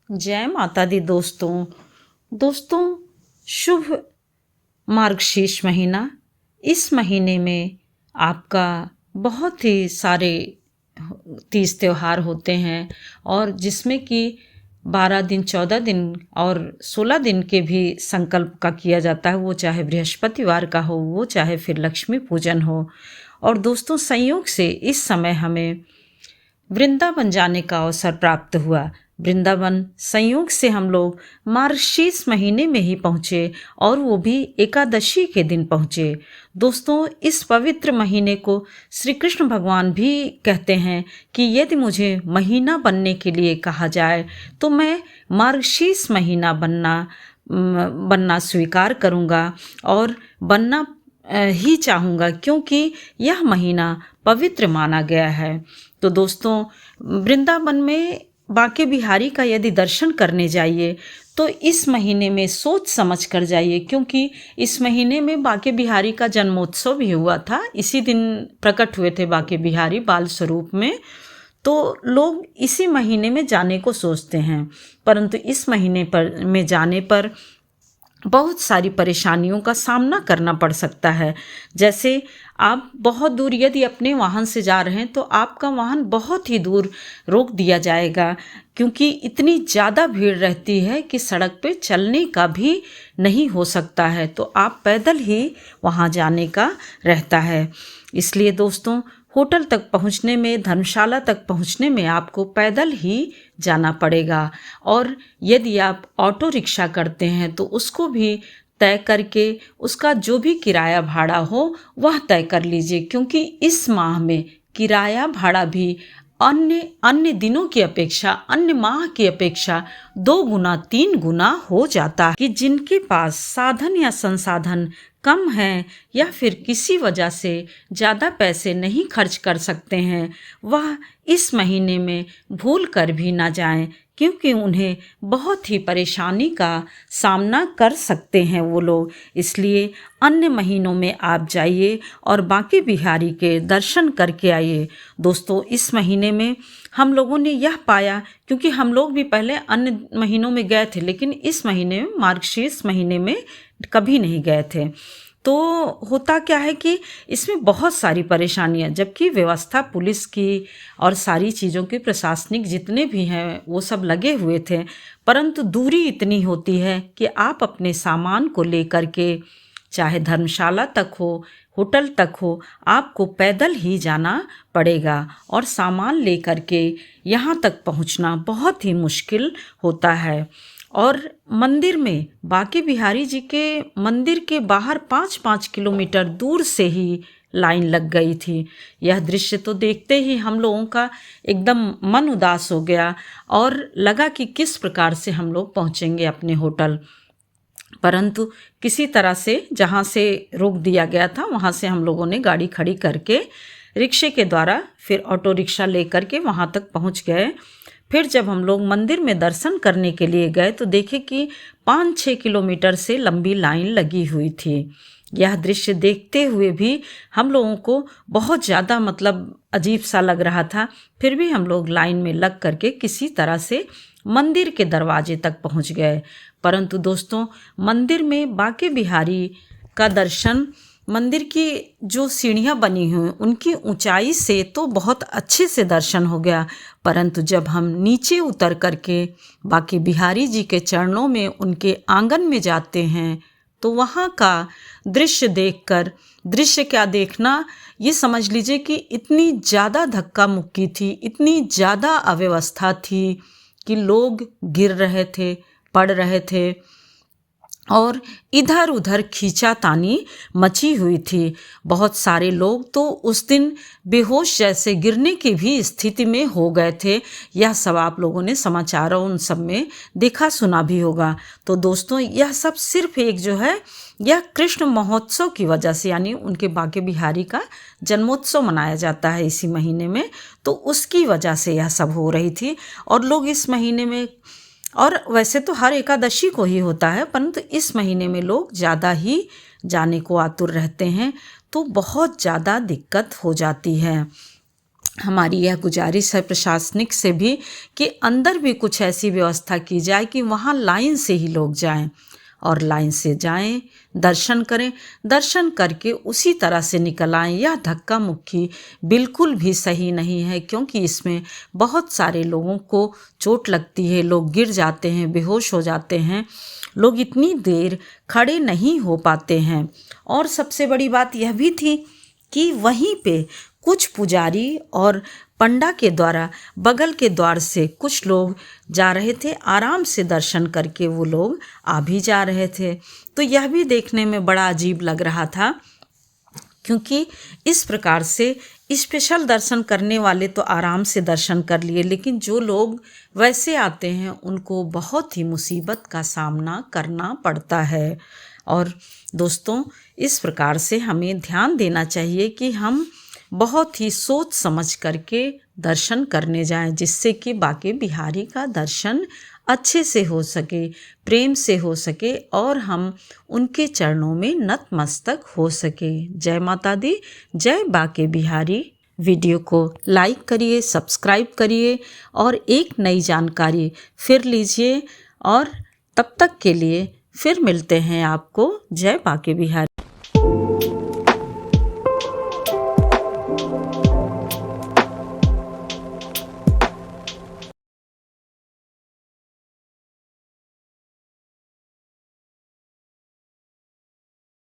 जय माता दी दोस्तों शुभ मार्गशीर्ष महीना। इस महीने में आपका बहुत ही सारे तीज त्योहार होते हैं और जिसमें कि 12 दिन 14 दिन और 16 दिन के भी संकल्प का किया जाता है, वो चाहे बृहस्पतिवार का हो, वो चाहे फिर लक्ष्मी पूजन हो। और दोस्तों, संयोग से इस समय हमें वृंदावन जाने का अवसर प्राप्त हुआ। वृंदावन संयोग से हम लोग मार्गशीर्ष महीने में ही पहुँचे और वो भी एकादशी के दिन पहुँचे। दोस्तों, इस पवित्र महीने को श्री कृष्ण भगवान भी कहते हैं कि यदि मुझे महीना बनने के लिए कहा जाए तो मैं मार्गशीर्ष महीना बनना स्वीकार करूँगा और बनना ही चाहूँगा, क्योंकि यह महीना पवित्र माना गया है। तो दोस्तों, वृंदावन में बांके बिहारी का यदि दर्शन करने जाइए तो इस महीने में सोच समझ कर जाइए, क्योंकि इस महीने में बांके बिहारी का जन्मोत्सव भी हुआ था। इसी दिन प्रकट हुए थे बांके बिहारी बाल स्वरूप में। तो लोग इसी महीने में जाने को सोचते हैं, परंतु इस महीने में जाने पर बहुत सारी परेशानियों का सामना करना पड़ सकता है। जैसे आप बहुत दूर यदि अपने वाहन से जा रहे हैं तो आपका वाहन बहुत ही दूर रोक दिया जाएगा, क्योंकि इतनी ज़्यादा भीड़ रहती है कि सड़क पे चलने का भी नहीं हो सकता है, तो आप पैदल ही वहाँ जाने का रहता है। इसलिए दोस्तों, होटल तक पहुँचने में, धर्मशाला तक पहुँचने में आपको पैदल ही जाना पड़ेगा। और यदि आप ऑटो रिक्शा करते हैं तो उसको भी तय करके उसका जो भी किराया भाड़ा हो वह तय कर लीजिए, क्योंकि इस माह में किराया भाड़ा भी अन्य दिनों की अपेक्षा, अन्य माह की अपेक्षा 2 गुना 3 गुना हो जाता है। कि जिनके पास साधन या संसाधन कम हैं या फिर किसी वजह से ज़्यादा पैसे नहीं खर्च कर सकते हैं, वह इस महीने में भूल कर भी ना जाएं, क्योंकि उन्हें बहुत ही परेशानी का सामना कर सकते हैं वो लोग। इसलिए अन्य महीनों में आप जाइए और बांके बिहारी के दर्शन करके आइए। दोस्तों, इस महीने में हम लोगों ने यह पाया, क्योंकि हम लोग भी पहले अन्य महीनों में गए थे, लेकिन इस महीने में, मार्गशीर्ष महीने में कभी नहीं गए थे। तो होता क्या है कि इसमें बहुत सारी परेशानियां, जबकि व्यवस्था पुलिस की और सारी चीज़ों के प्रशासनिक जितने भी हैं वो सब लगे हुए थे, परंतु दूरी इतनी होती है कि आप अपने सामान को लेकर के, चाहे धर्मशाला तक हो, होटल तक हो, आपको पैदल ही जाना पड़ेगा और सामान लेकर के यहाँ तक पहुँचना बहुत ही मुश्किल होता है। और मंदिर में, बांके बिहारी जी के मंदिर के बाहर 5-5 किलोमीटर दूर से ही लाइन लग गई थी। यह दृश्य तो देखते ही हम लोगों का एकदम मन उदास हो गया और लगा कि किस प्रकार से हम लोग पहुँचेंगे अपने होटल। परंतु किसी तरह से जहाँ से रोक दिया गया था वहाँ से हम लोगों ने गाड़ी खड़ी करके रिक्शे के द्वारा फिर ऑटो रिक्शा लेकर के वहाँ तक पहुँच गए। फिर जब हम लोग मंदिर में दर्शन करने के लिए गए तो देखे कि 5-6 किलोमीटर से लंबी लाइन लगी हुई थी। यह दृश्य देखते हुए भी हम लोगों को बहुत ज़्यादा अजीब सा लग रहा था। फिर भी हम लोग लाइन में लग करके किसी तरह से मंदिर के दरवाजे तक पहुंच गए। परंतु दोस्तों, मंदिर में बांके बिहारी का दर्शन, मंदिर की जो सीढ़ियाँ बनी हुई उनकी ऊंचाई से तो बहुत अच्छे से दर्शन हो गया, परंतु जब हम नीचे उतर करके बांके बिहारी जी के चरणों में, उनके आंगन में जाते हैं तो वहाँ का दृश्य देखकर, दृश्य क्या देखना, ये समझ लीजिए कि इतनी ज़्यादा धक्का मुक्की थी, इतनी ज़्यादा अव्यवस्था थी कि लोग गिर रहे थे, पड़ रहे थे और इधर उधर खींचातानी मची हुई थी। बहुत सारे लोग तो उस दिन बेहोश जैसे गिरने की भी स्थिति में हो गए थे। यह सब आप लोगों ने समाचारों उन सब में देखा सुना भी होगा। तो दोस्तों, यह सब सिर्फ एक जो है, यह कृष्ण महोत्सव की वजह से, यानी उनके बांके बिहारी का जन्मोत्सव मनाया जाता है इसी महीने में, तो उसकी वजह से यह सब हो रही थी। और लोग इस महीने में, और वैसे तो हर एकादशी को ही होता है, परंतु इस महीने में लोग ज़्यादा ही जाने को आतुर रहते हैं, तो बहुत ज़्यादा दिक्कत हो जाती है। हमारी यह गुजारिश है प्रशासनिक से भी कि अंदर भी कुछ ऐसी व्यवस्था की जाए कि वहाँ लाइन से ही लोग जाएं और लाइन से जाएं, दर्शन करें, दर्शन करके उसी तरह से निकल आएं। यह धक्का मुक्की बिल्कुल भी सही नहीं है, क्योंकि इसमें बहुत सारे लोगों को चोट लगती है, लोग गिर जाते हैं, बेहोश हो जाते हैं, लोग इतनी देर खड़े नहीं हो पाते हैं। और सबसे बड़ी बात यह भी थी कि वहीं पे कुछ पुजारी और पंडा के द्वारा बगल के द्वार से कुछ लोग जा रहे थे, आराम से दर्शन करके वो लोग आ भी जा रहे थे। तो यह भी देखने में बड़ा अजीब लग रहा था, क्योंकि इस प्रकार से स्पेशल दर्शन करने वाले तो आराम से दर्शन कर लिए, लेकिन जो लोग वैसे आते हैं उनको बहुत ही मुसीबत का सामना करना पड़ता है। और दोस्तों, इस प्रकार से हमें ध्यान देना चाहिए कि हम बहुत ही सोच समझ करके दर्शन करने जाएं, जिससे कि बांके बिहारी का दर्शन अच्छे से हो सके, प्रेम से हो सके और हम उनके चरणों में नतमस्तक हो सके। जय माता दी, जय बांके बिहारी। वीडियो को लाइक करिए, सब्सक्राइब करिए और एक नई जानकारी फिर लीजिए। और तब तक के लिए फिर मिलते हैं आपको। जय बांके बिहारी।